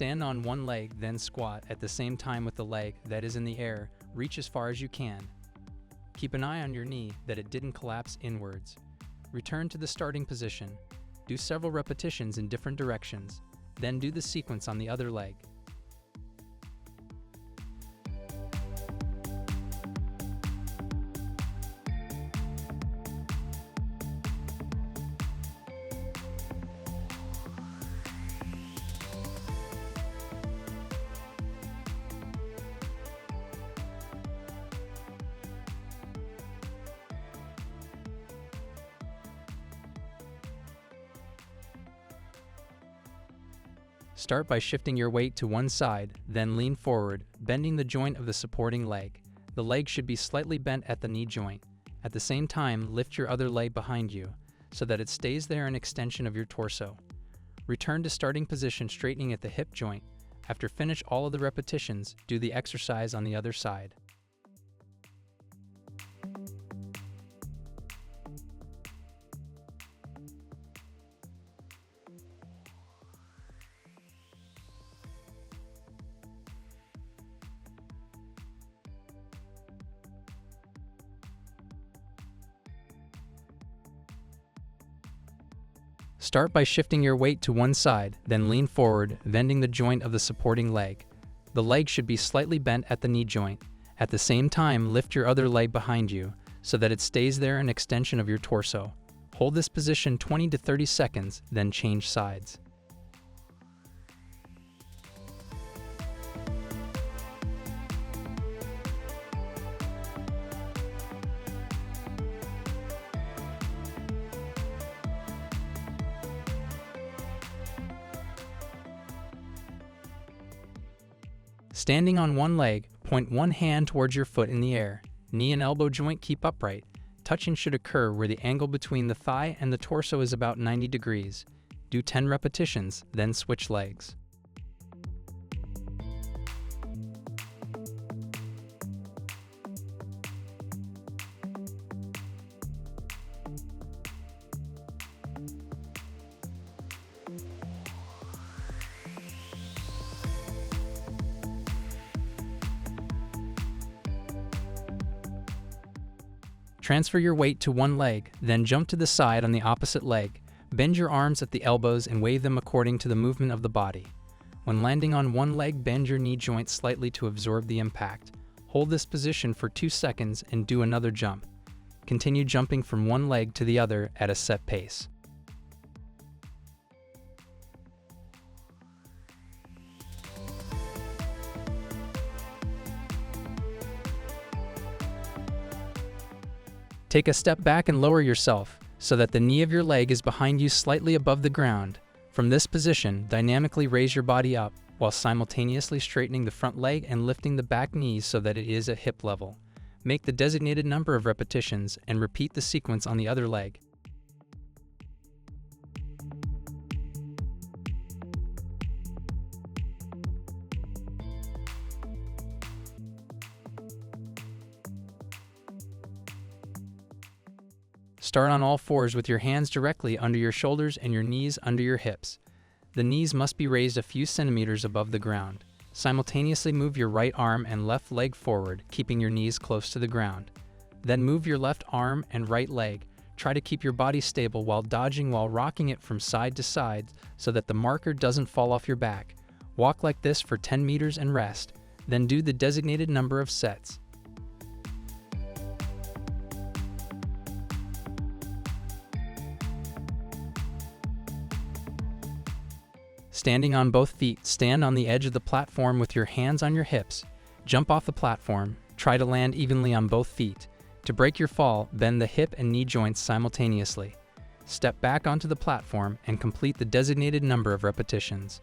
Stand on one leg, then squat at the same time with the leg that is in the air. Reach as far as you can. Keep an eye on your knee that it didn't collapse inwards. Return to the starting position. Do several repetitions in different directions. Then do the sequence on the other leg. Start by shifting your weight to one side, then lean forward, bending the joint of the supporting leg. The leg should be slightly bent at the knee joint. At the same time, lift your other leg behind you, so that it stays there an extension of your torso. Return to starting position, straightening at the hip joint. After finish all of the repetitions, do the exercise on the other side. Start by shifting your weight to one side, then lean forward, bending the joint of the supporting leg. The leg should be slightly bent at the knee joint. At the same time, lift your other leg behind you, so that it stays there an extension of your torso. Hold this position 20 to 30 seconds, then change sides. Standing on one leg, point one hand towards your foot in the air. Knee and elbow joint keep upright. Touching should occur where the angle between the thigh and the torso is about 90 degrees. Do 10 repetitions, then switch legs. Transfer your weight to one leg, then jump to the side on the opposite leg. Bend your arms at the elbows and wave them according to the movement of the body. When landing on one leg, bend your knee joint slightly to absorb the impact. Hold this position for 2 seconds and do another jump. Continue jumping from one leg to the other at a set pace. Take a step back and lower yourself, so that the knee of your leg is behind you slightly above the ground. From this position, dynamically raise your body up, while simultaneously straightening the front leg and lifting the back knee so that it is at hip level. Make the designated number of repetitions and repeat the sequence on the other leg. Start on all fours with your hands directly under your shoulders and your knees under your hips. The knees must be raised a few centimeters above the ground. Simultaneously move your right arm and left leg forward, keeping your knees close to the ground. Then move your left arm and right leg. Try to keep your body stable while dodging while rocking it from side to side so that the marker doesn't fall off your back. Walk like this for 10 meters and rest. Then do the designated number of sets. Standing on both feet, stand on the edge of the platform with your hands on your hips. Jump off the platform. Try to land evenly on both feet. To break your fall, bend the hip and knee joints simultaneously. Step back onto the platform and complete the designated number of repetitions.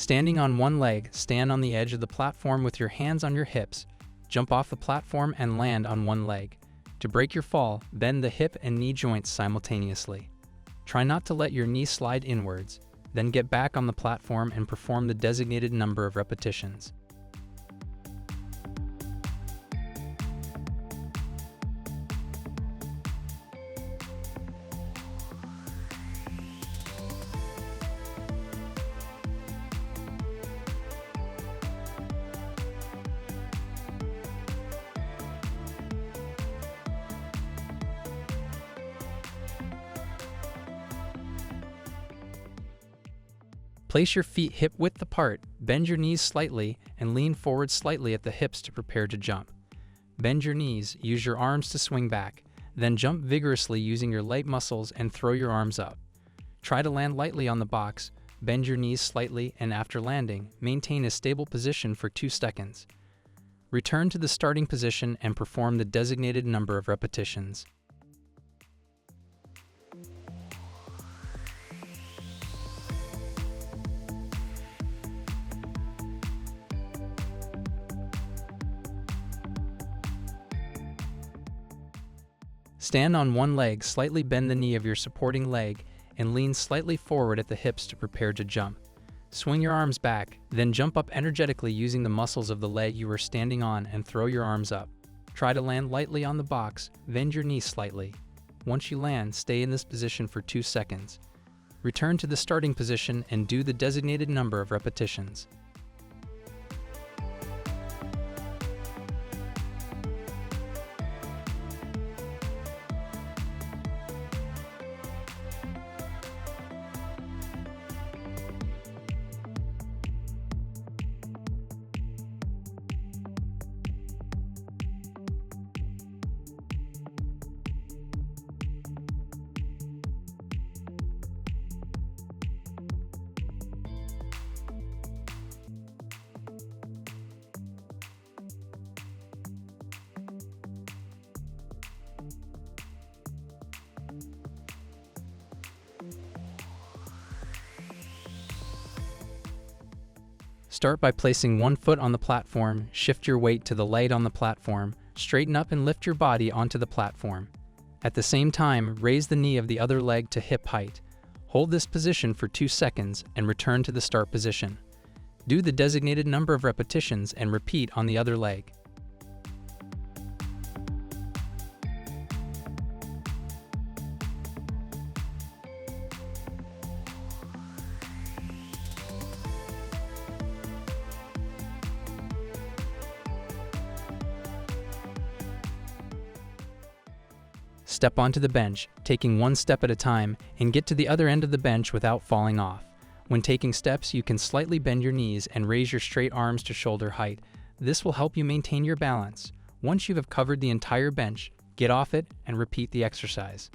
Standing on one leg, stand on the edge of the platform with your hands on your hips. Jump off the platform and land on one leg. To break your fall, bend the hip and knee joints simultaneously. Try not to let your knee slide inwards, then get back on the platform and perform the designated number of repetitions. Place your feet hip-width apart, bend your knees slightly, and lean forward slightly at the hips to prepare to jump. Bend your knees, use your arms to swing back, then jump vigorously using your leg muscles and throw your arms up. Try to land lightly on the box, bend your knees slightly, and after landing, maintain a stable position for 2 seconds. Return to the starting position and perform the designated number of repetitions. Stand on one leg, slightly bend the knee of your supporting leg, and lean slightly forward at the hips to prepare to jump. Swing your arms back, then jump up energetically using the muscles of the leg you are standing on and throw your arms up. Try to land lightly on the box, bend your knee slightly. Once you land, stay in this position for 2 seconds. Return to the starting position and do the designated number of repetitions. Start by placing one foot on the platform, shift your weight to the leg on the platform, straighten up and lift your body onto the platform. At the same time, raise the knee of the other leg to hip height. Hold this position for 2 seconds and return to the start position. Do the designated number of repetitions and repeat on the other leg. Step onto the bench, taking one step at a time, and get to the other end of the bench without falling off. When taking steps, you can slightly bend your knees and raise your straight arms to shoulder height. This will help you maintain your balance. Once you have covered the entire bench, get off it and repeat the exercise.